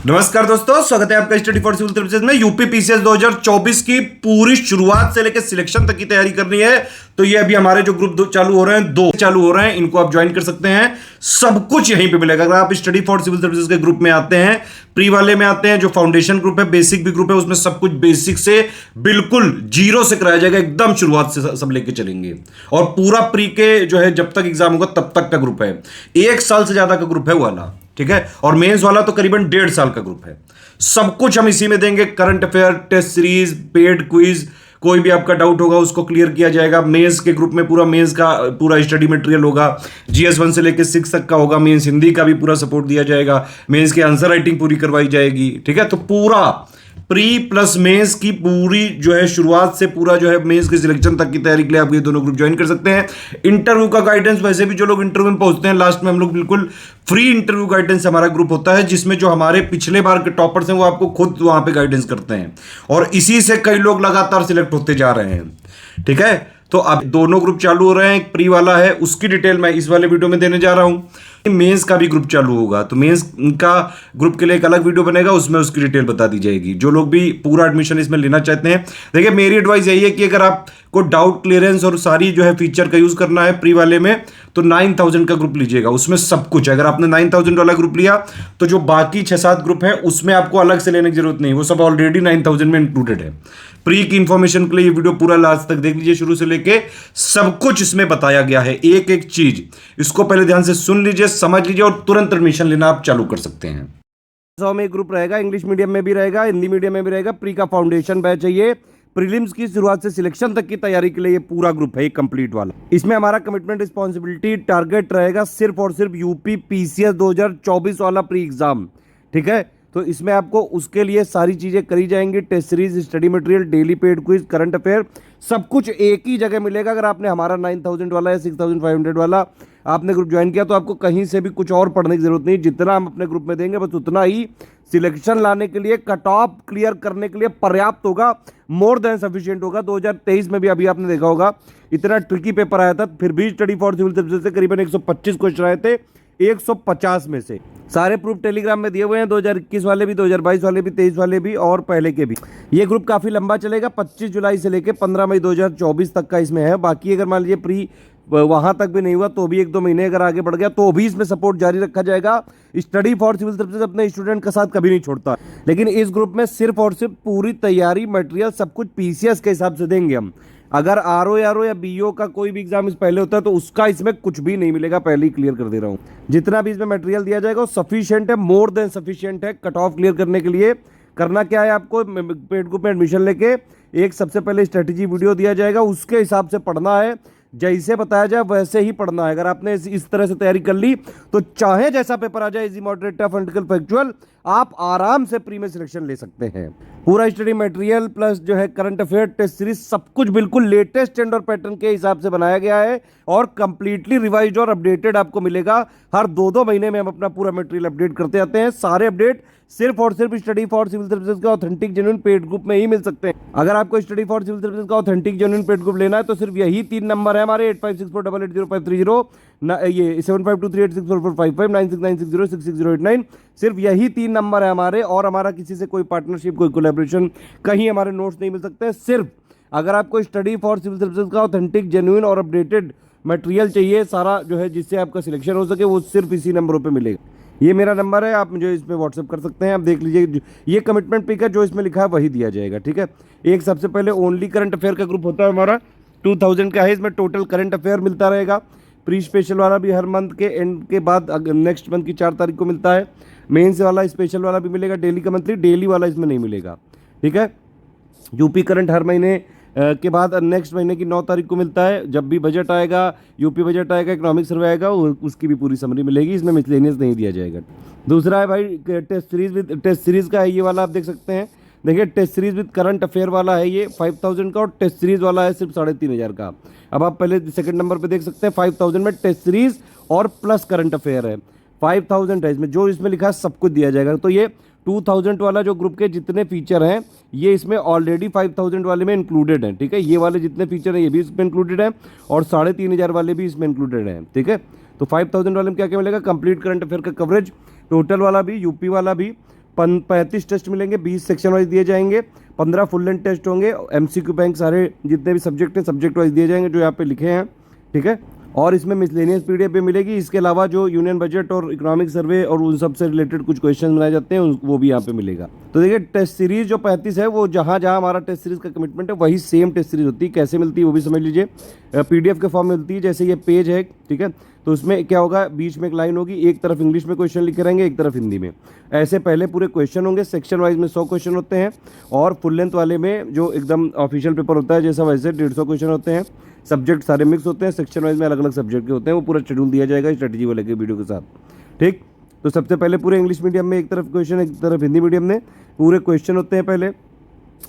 नमस्कार दोस्तों, स्वागत है आपका स्टडी फॉर सिविल सर्विसेज में। यूपी पीसीएस 2024 की पूरी शुरुआत से लेकर सिलेक्शन तक की तैयारी करनी है तो ये अभी हमारे जो ग्रुप चालू हो रहे हैं, 2 चालू हो रहे हैं, इनको आप ज्वाइन कर सकते हैं। सब कुछ यहीं पे मिलेगा। अगर आप स्टडी फॉर सिविल सर्विसेज के ग्रुप में आते हैं, प्री वाले में आते हैं, जो फाउंडेशन ग्रुप है, बेसिक भी ग्रुप है, उसमें सब कुछ बेसिक से बिल्कुल जीरो से कराया जाएगा। एकदम शुरुआत से सब लेके चलेंगे। और पूरा प्री के जो है जब तक एग्जाम होगा तब तक का ग्रुप है। 1 साल से ज्यादा का ग्रुप है वो वाला, ठीक है। और मेंस वाला तो करीबन 1.5 साल का ग्रुप है। सब कुछ हम इसी में देंगे। Current affair, test series, paid quiz, कोई भी आपका डाउट होगा उसको क्लियर किया जाएगा। मेंस के ग्रुप में पूरा मेंस का पूरा स्टडी मटेरियल होगा। जीएस 1 से लेकर 6 तक का होगा। मेंस हिंदी का भी पूरा सपोर्ट दिया जाएगा। मेंस की आंसर राइटिंग पूरी करवाई जाएगी, ठीक है। तो पूरा प्री प्लस मेंस की पूरी जो है शुरुआत से पूरा जो है मेंस के सिलेक्शन तक की तैयारी के लिए आप ये दोनों ग्रुप ज्वाइन कर सकते हैं। इंटरव्यू का गाइडेंस, वैसे भी जो लोग इंटरव्यू में पहुंचते हैं लास्ट में हम लोग बिल्कुल फ्री इंटरव्यू गाइडेंस हमारा ग्रुप होता है, जिसमें जो हमारे पिछले बार के टॉपर्स हैं वो आपको खुद वहां पे गाइडेंस करते हैं और इसी से कई लोग लगातार सिलेक्ट होते जा रहे हैं, ठीक है। तो अब दोनों ग्रुप चालू हो रहे हैं। एक प्री वाला है, उसकी डिटेल मैं इस वाले वीडियो में देने जा रहा हूं। मेंस का भी ग्रुप चालू होगा तो मेंस का ग्रुप के लिए एक अलग वीडियो बनेगा, उसमें उसकी डिटेल बता दी जाएगी। जो लोग भी पूरा एडमिशन इसमें लेना चाहते हैं, देखिए मेरी एडवाइस यही है कि अगर आपको डाउट क्लियरेंस और सारी जो है फीचर का यूज करना है प्री वाले में तो 9000 का ग्रुप लीजिएगा। उसमें सब कुछ है। अगर आपने 9000 वाला ग्रुप लिया तो जो बाकी 6-7 ग्रुप है उसमें आपको अलग से लेने की जरूरत नहीं, वो सब ऑलरेडी 9000 में इंक्लूडेड है। प्री की इंफॉर्मेशन के लिए ये वीडियो पूरा लास्ट तक देख लीजिए, शुरू से लेके सब कुछ इसमें बताया गया है। एक एक चीज इसको पहले ध्यान से सुन लीजिए, समझ लीजिए और तुरंत एडमिशन लेना आप चालू कर सकते हैं। 100 में एक ग्रुप रहेगा, इंग्लिश मीडियम में भी रहेगा, हिंदी मीडियम में भी रहेगा। प्री का फाउंडेशन बैच चाहिए, प्रीलिम्स की शुरुआत से सिलेक्शन तक की तैयारी के लिए ये पूरा ग्रुप है, कंप्लीट वाला। इसमें हमारा कमिटमेंट, रिस्पॉन्सिबिलिटी, टारगेट रहेगा सिर्फ और सिर्फ यूपी पीसीएस 2024 वाला प्री एग्जाम, ठीक है। तो इसमें आपको उसके लिए सारी चीजें करी जाएंगी। Test series, study material, daily paid quiz, current affair, सब कुछ एक ही जगह मिलेगा। अगर आपने हमारा 9000 वाला या 6500 वाला आपने ग्रुप ज्वाइन किया तो आपको कहीं से भी कुछ और पढ़ने की जरूरत नहीं। जितना हम अपने ग्रुप में देंगे बस उतना ही सिलेक्शन लाने के लिए, कट ऑफ क्लियर करने के लिए पर्याप्त होगा, मोर देन सफिशिएंट होगा। 2023 में भी अभी आपने देखा होगा इतना ट्रिकी पेपर आया था, फिर भी स्टडी फॉर सिविल सर्विसेज से करीबन 125 क्वेश्चन आए थे 150 में से। सारे प्रूफ टेलीग्राम में दिए हुए हैं, 2021 वाले भी, 2022 वाले भी, 23 वाले भी और पहले के भी। ये ग्रुप काफी लंबा चलेगा, 25 जुलाई से लेकर 15 मई 2024 तक का इसमें है। बाकी अगर मान लीजिए प्री वहां तक भी नहीं हुआ तो भी 1-2 महीने अगर आगे बढ़ गया तो भी इसमें सपोर्ट जारी रखा जाएगा। स्टडी फॉर सिविल सर्विसेज अपने स्टूडेंट के साथ कभी नहीं छोड़ता, लेकिन इस ग्रुप में सिर्फ और सिर्फ पूरी तैयारी, मटेरियल सब कुछ पीसीएस के हिसाब से देंगे हम। अगर आरओ या बीओ का कोई भी एग्जाम इस पहले होता है तो उसका इसमें कुछ भी नहीं मिलेगा, पहले ही क्लियर कर दे रहा हूं। जितना भी इसमें मटेरियल दिया जाएगा वो सफिशिएंट है, मोर देन सफिशिएंट है कट ऑफ क्लियर करने के लिए। करना क्या है, आपको पेड ग्रुप में एडमिशन लेके एक सबसे पहले स्ट्रेटेजी वीडियो दिया जाएगा, उसके हिसाब से पढ़ना है। जैसे बताया जाए वैसे ही पढ़ना है। अगर आपने इस तरह से तैयारी कर ली तो चाहे जैसा पेपर आ जाए, easy, moderate, tough, and factual, आप आराम से प्री में सिलेक्शन ले सकते हैं। पूरा स्टडी मटेरियल प्लस जो है करंट अफेयर, टेस्ट सीरीज, सब कुछ बिल्कुल लेटेस्ट ट्रेंड और पैटर्न के हिसाब से बनाया गया है और कंप्लीटली रिवाइज और अपडेटेड आपको मिलेगा। हर 2-2 महीने में हम अपना पूरा मटेरियल अपडेट करते आते हैं। सारे अपडेट सिर्फ और सिर्फ स्टडी फॉर सिविल सर्विसेज का ऑथेंटिक जेन्युइन पेड ग्रुप में ही मिल सकते हैं। अगर आपको स्टडी फॉर सिविल सर्विसेज का ऑथेंटिक जेन्युइन पेड ग्रुप लेना है तो सिर्फ यही 3 नंबर है हमारे, 8564880530, ये 7523864455, 9696066089। सिर्फ यही 3 नंबर है हमारे और हमारा किसी से कोई पार्टनरशिप, कोई कोलैबोरेशन, कहीं हमारे नोट्स नहीं मिल सकते। सिर्फ अगर आपको स्टडी फॉर सिविल सर्विसेज का ऑथेंटिक जेन्युइन और अपडेटेड मटेरियल चाहिए सारा जो है जिससे आपका सिलेक्शन हो सके, वो सिर्फ इसी नंबरों पे मिलेगा। ये मेरा नंबर है, आप मुझे इस पे व्हाट्सअप कर सकते हैं। आप देख लीजिए, ये कमिटमेंट पिक है, जो इसमें लिखा है वही दिया जाएगा, ठीक है। एक सबसे पहले ओनली करंट अफेयर का ग्रुप होता है हमारा, 2000 का है। इसमें टोटल करंट अफेयर मिलता रहेगा। प्री स्पेशल वाला भी हर मंथ के एंड के बाद नेक्स्ट मंथ की 4 तारीख को मिलता है। मेंस वाला स्पेशल वाला भी मिलेगा, डेली का मंथली, डेली वाला इसमें नहीं मिलेगा, ठीक है। यूपी करंट हर महीने के बाद नेक्स्ट महीने की 9 तारीख को मिलता है। जब भी बजट आएगा, यूपी बजट आएगा, इकोनॉमिक सर्वे आएगा, उसकी भी पूरी समरी मिलेगी। इसमें मिसलेनियस नहीं दिया जाएगा। दूसरा है भाई test series with, test series का है ये वाला, आप देख सकते हैं। देखिए test series with current affair वाला है ये 5000 का और टेस्ट सीरीज वाला है सिर्फ 3500 का। अब आप पहले सेकंड नंबर पे देख सकते हैं 5000 में टेस्ट सीरीज और प्लस करंट अफेयर है। 5000 है इसमें, जो इसमें लिखा है सब कुछ दिया जाएगा। तो ये 2000 वाला जो ग्रुप के जितने फीचर हैं ये इसमें ऑलरेडी 5000 वाले में इंक्लूडेड हैं, ठीक है। ये वाले जितने फीचर हैं ये भी इसमें इंक्लूडेड हैं और 3500 वाले भी इसमें इंक्लूडेड हैं, ठीक है। तो 5000 वाले में क्या क्या मिलेगा, कंप्लीट करंट अफेयर का कवरेज, टोटल वाला भी, यूपी वाला भी, 35 टेस्ट मिलेंगे, 20 सेक्शन वाइज दिए जाएंगे, 15 फुल लेंथ टेस्ट होंगे, एमसीक्यू बैंक सारे जितने भी सब्जेक्ट हैं सब्जेक्ट वाइज दिए जाएंगे जो यहाँ पे लिखे हैं, ठीक है। और इसमें मिसलेनियस पीडीएफ भी मिलेगी। इसके अलावा जो यूनियन बजट और इकोनॉमिक सर्वे और उन सब से रिलेटेड कुछ क्वेश्चन बनाए जाते हैं वो भी यहाँ पे मिलेगा। तो देखिए टेस्ट सीरीज जो 35 है वो जहाँ जहाँ हमारा टेस्ट सीरीज का कमिटमेंट है वही सेम टेस्ट सीरीज होती है। कैसे मिलती है वो भी समझ लीजिए। पीडीएफ के फॉर्म में मिलती है। जैसे ये पेज है, ठीक है, तो उसमें क्या होगा, बीच में एक लाइन होगी, एक तरफ इंग्लिश में क्वेश्चन लिखे रहेंगे, एक तरफ हिंदी में। ऐसे पहले पूरे क्वेश्चन होंगे, सेक्शन वाइज में 100 क्वेश्चन होते हैं, और फुल लेंथ वाले में जो एकदम ऑफिशियल पेपर होता है जैसा वैसे 150 क्वेश्चन होते हैं। सब्जेक्ट सारे मिक्स होते हैं, सेक्शन वाइज में अलग अलग सब्जेक्ट के होते हैं। वो पूरा शेड्यूल दिया जाएगा स्ट्रेटजी वाले के वीडियो के साथ, ठीक। तो सबसे पहले पूरे इंग्लिश मीडियम में एक तरफ क्वेश्चन, एक तरफ हिंदी मीडियम में पूरे क्वेश्चन होते हैं पहले,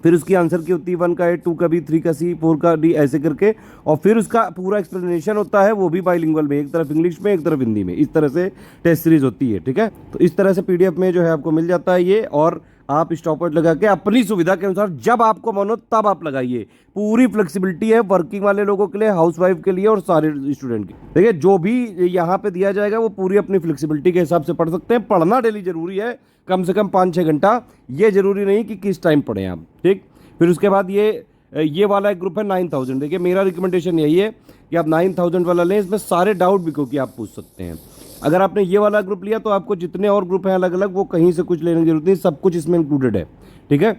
फिर उसकी आंसर की होती है 1 का ए, 2 का बी, 3 का सी, 4 का डी, ऐसे करके, और फिर उसका पूरा एक्सप्लेनेशन होता है, वो भी बाइलिंगुअल में, एक तरफ इंग्लिश में एक तरफ हिंदी में। इस तरह से टेस्ट सीरीज होती है, ठीक है। तो इस तरह से पीडीएफ में जो है आपको मिल जाता है ये, और आप स्टॉपवॉच लगा के अपनी सुविधा के अनुसार जब आपको मन हो तब आप लगाइए। पूरी फ्लेक्सिबिलिटी है वर्किंग वाले लोगों के लिए, हाउसवाइफ के लिए और सारे स्टूडेंट के। देखिए जो भी यहाँ पे दिया जाएगा वो पूरी अपनी फ्लेक्सिबिलिटी के हिसाब से पढ़ सकते हैं। पढ़ना डेली जरूरी है, कम से कम 5-6 घंटा। ये जरूरी नहीं कि किस टाइम पढ़ें आप, ठीक। फिर उसके बाद ये वाला एक ग्रुप है 9000। देखिए मेरा रिकमेंडेशन यही है कि आप 9000 वाला लें। इसमें सारे डाउट भी क्योंकि आप पूछ सकते हैं। अगर आपने ये वाला ग्रुप लिया तो आपको जितने और ग्रुप हैं अलग अलग, वो कहीं से कुछ लेने की जरूरत नहीं, सब कुछ इसमें इंक्लूडेड है, ठीक है।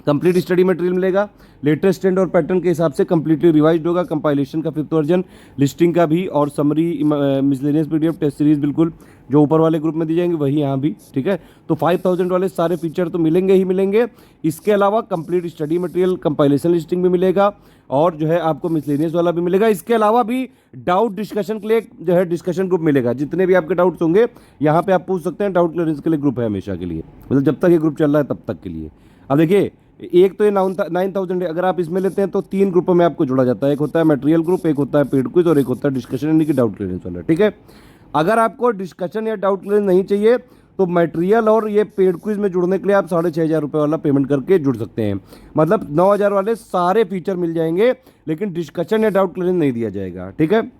कंप्लीट स्टडी मटेरियल मिलेगा, लेटेस्ट ट्रेंड और पैटर्न के हिसाब से कंप्लीटली रिवाइज्ड होगा। कंपाइलेशन का 5th वर्जन, लिस्टिंग का भी, और summary, miscellaneous PDF, test series बिल्कुल जो ऊपर वाले ग्रुप में दी जाएंगे वही यहाँ भी, ठीक है। तो 5000 वाले सारे फीचर तो मिलेंगे ही मिलेंगे। इसके अलावा complete study material, compilation listing भी मिलेगा, और जो है आपको मिसलेनियस वाला भी मिलेगा। इसके अलावा भी डाउट डिस्कशन के लिए जो है डिस्कशन ग्रुप मिलेगा। जितने भी आपके डाउट्स होंगे यहाँ पे आप पूछ सकते हैं। डाउट क्लियरेंस के लिए ग्रुप है हमेशा के लिए, मतलब जब तक ये ग्रुप चल रहा है तब तक के लिए। अब देखिए एक तो ये 9000 है, अगर आप इसमें लेते हैं तो 3 ग्रुपों में आपको जोड़ा जाता है। एक होता है मटेरियल ग्रुप, एक होता है पेड क्विज, और एक होता है डिस्कशन यानी कि डाउट क्लियरेंस वाला, ठीक है। अगर आपको डिस्कशन या डाउट क्लियरेंस नहीं चाहिए तो मटेरियल और ये पेड क्विज में जुड़ने के लिए आप 6500 रुपये वाला पेमेंट करके जुड़ सकते हैं। मतलब 9000 वाले सारे फीचर मिल जाएंगे, लेकिन डिस्कशन या डाउट क्लियरेंस नहीं दिया जाएगा, ठीक है।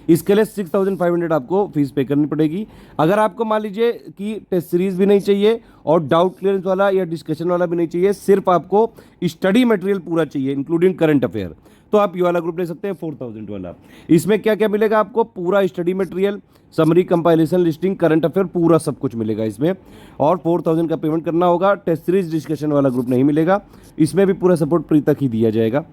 इसके लिए 6500 आपको फीस पे करनी पड़ेगी। अगर आपको मान लीजिए कि टेस्ट सीरीज भी नहीं चाहिए और डाउट क्लियरेंस वाला या डिस्कशन वाला भी नहीं चाहिए, सिर्फ आपको स्टडी मटेरियल पूरा चाहिए इंक्लूडिंग करंट अफेयर, तो आप ये वाला ग्रुप ले सकते हैं 4000 वाला। इसमें क्या क्या मिलेगा आपको, पूरा study material, summary, compilation, listing, current affair, पूरा सब कुछ मिलेगा इसमें, और 4000 का पेमेंट करना होगा। टेस्ट सीरीज डिस्कशन वाला ग्रुप नहीं मिलेगा, इसमें भी पूरा सपोर्ट प्री तक ही दिया जाएगा।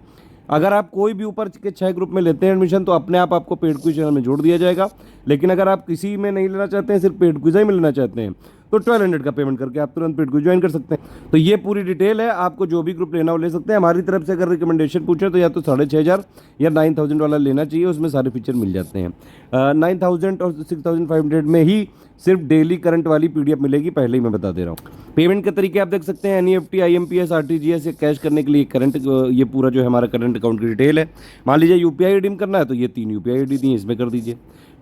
अगर आप कोई भी ऊपर के 6 ग्रुप में लेते हैं एडमिशन तो अपने आप आपको पेड क्विज चैनल में जोड़ दिया जाएगा। लेकिन अगर आप किसी में नहीं लेना चाहते हैं, सिर्फ पेड क्विज ही में लेना चाहते हैं, तो 1200 का पेमेंट करके आप तुरंत पेड क्विज ज्वाइन कर सकते हैं। तो ये पूरी डिटेल है, आपको जो भी ग्रुप लेना हो ले सकते हैं। हमारी तरफ से अगर रिकमेंडेशन पूछे तो या तो 6500 या 9000 वाला लेना चाहिए, उसमें सारे फीचर मिल जाते हैं। 9000 और 6500 में ही सिर्फ डेली करंट वाली पीडीएफ मिलेगी, पहले ही मैं बता दे रहा हूँ। पेमेंट के तरीके आप देख सकते हैं, एनईएफटी, आईएमपीएस, आरटीजीएस या कैश करने के लिए करंट, ये पूरा जो है हमारा करंट अकाउंट की डिटेल है। मान लीजिए यूपीआई रिडीम करना है तो ये 3 यूपीआई आईडी दी, इसमें कर दीजिए,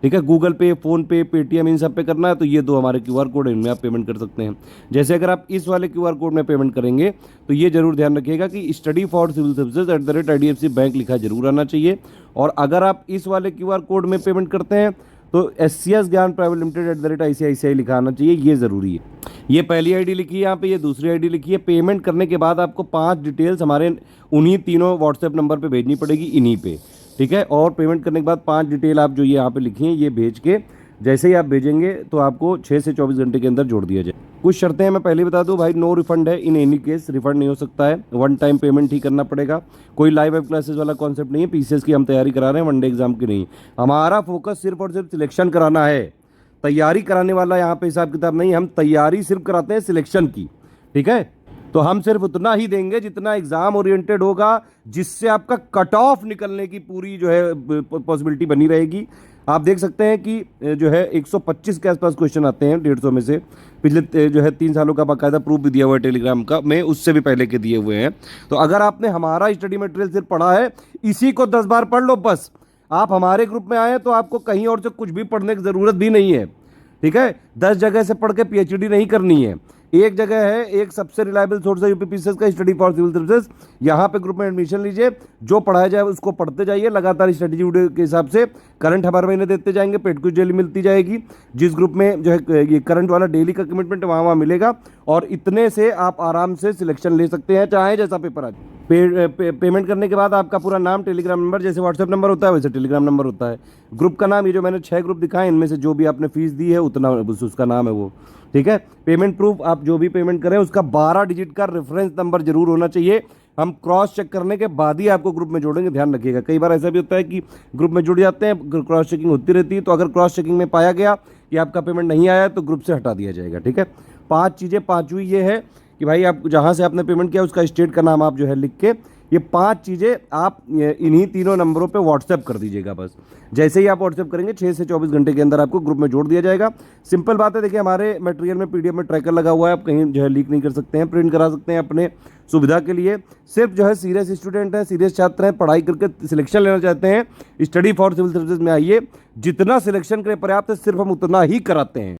ठीक है। गूगल पे, फोन पे, पेटीएम, इन सब पे करना है तो ये 2 हमारे क्यूआर कोड है, इनमें आप पेमेंट कर सकते हैं। जैसे अगर आप इस वाले क्यूआर कोड में पेमेंट करेंगे तो ये जरूर ध्यान रखिएगा कि study for civil services @IDFC bank लिखा जरूर आना चाहिए। और अगर आप इस वाले क्यूआर कोड में पेमेंट करते हैं तो SCS ज्ञान प्राइवेट लिमिटेड @ICICI लिखा आना चाहिए, ये ज़रूरी है। ये पहली आईडी लिखी है यहाँ पे, ये दूसरी आईडी लिखी है। पेमेंट करने के बाद आपको 5 डिटेल्स हमारे उन्हीं तीनों व्हाट्सएप नंबर पे भेजनी पड़ेगी, इन्हीं पे, ठीक है। और पेमेंट करने के बाद 5 डिटेल आप जो ये यहाँ पे लिखी हैं ये भेज के जैसे ही आप भेजेंगे तो आपको 6 से 24 घंटे के अंदर जोड़ दिया जाए। कुछ शर्तें हैं मैं पहले बता दूं भाई, नो रिफंड है, इन एनी केस रिफंड नहीं हो सकता है, 1 टाइम पेमेंट ही करना पड़ेगा। कोई लाइव वेब क्लासेस वाला कॉन्सेप्ट नहीं है, पीसीएस की हम तैयारी करा रहे हैं, वनडे एग्जाम की नहीं। हमारा फोकस सिर्फ और सिर्फ सिलेक्शन कराना है, तैयारी कराने वाला यहाँ पे हिसाब किताब नहीं। हम तैयारी सिर्फ कराते हैं सिलेक्शन की, ठीक है। तो हम सिर्फ उतना ही देंगे जितना एग्जाम ओरिएंटेड होगा, जिससे आपका कट ऑफ निकलने की पूरी जो है पॉसिबिलिटी बनी रहेगी। आप देख सकते हैं कि जो है 125 के आसपास क्वेश्चन आते हैं 150 में से। पिछले जो है 3 सालों का बाकायदा प्रूफ भी दिया हुआ है टेलीग्राम का, मैं उससे भी पहले के दिए हुए हैं। तो अगर आपने हमारा स्टडी मटेरियल सिर्फ पढ़ा है, इसी को 10 बार पढ़ लो बस। आप हमारे ग्रुप में आए तो आपको कहीं और से कुछ भी पढ़ने की ज़रूरत भी नहीं है, ठीक है। 10 जगह से पढ़ के PhD नहीं करनी है। एक जगह है, एक सबसे रिलायबल सोर्स है यूपीपीसीएस का, स्टडी फॉर सिविल सर्विसेज। यहाँ पे ग्रुप में एडमिशन लीजिए, जो पढ़ाया जाए उसको पढ़ते जाइए, लगातार स्ट्रेटेजी वीडियो के हिसाब से करंट हर महीने देते जाएंगे, पेड क्विज डेली मिलती जाएगी। जिस ग्रुप में जो है ये करंट वाला डेली का कमिटमेंट वहाँ वहाँ मिलेगा, और इतने से आप आराम से सिलेक्शन ले सकते हैं, चाहे जैसा पेपर आ जाए। पेमेंट करने के बाद आपका पूरा नाम, टेलीग्राम नंबर, जैसे व्हाट्सएप नंबर होता है वैसे टेलीग्राम नंबर होता है, ग्रुप का नाम, ये जो मैंने 6 ग्रुप दिखाए इनमें से जो भी आपने फीस दी है उतना उसका नाम है वो, ठीक है। पेमेंट प्रूफ, आप जो भी पेमेंट करें उसका 12 डिजिट का रेफरेंस नंबर जरूर होना चाहिए। हम क्रॉस चेक करने के बाद ही आपको ग्रुप में जोड़ेंगे, ध्यान रखिएगा। कई बार ऐसा भी होता है कि ग्रुप में जुड़ जाते हैं, क्रॉस चेकिंग होती रहती है, तो अगर क्रॉस चेकिंग में पाया गया कि आपका पेमेंट नहीं आया तो ग्रुप से हटा दिया जाएगा, ठीक है। 5 चीज़ें, पाँचवीं ये है कि भाई आप जहाँ से आपने पेमेंट किया उसका स्टेट का नाम आप जो है लिख के, ये 5 चीज़ें आप इन्हीं तीनों नंबरों पे व्हाट्सएप कर दीजिएगा बस। जैसे ही आप व्हाट्सएप करेंगे 6 से 24 घंटे के अंदर आपको ग्रुप में जोड़ दिया जाएगा। सिंपल बात है, देखिए हमारे मटेरियल में पीडीएफ में ट्रैकर लगा हुआ है, आप कहीं जो है लीक नहीं कर सकते हैं, प्रिंट करा सकते हैं अपने सुविधा के लिए। सिर्फ जो है सीरियस स्टूडेंट हैं, सीरियस छात्र हैं, पढ़ाई करके सिलेक्शन लेना चाहते हैं, स्टडी फॉर सिविल सर्विसेज में आइए। जितना सिलेक्शन के लिए पर्याप्त है सिर्फ हम उतना ही कराते हैं।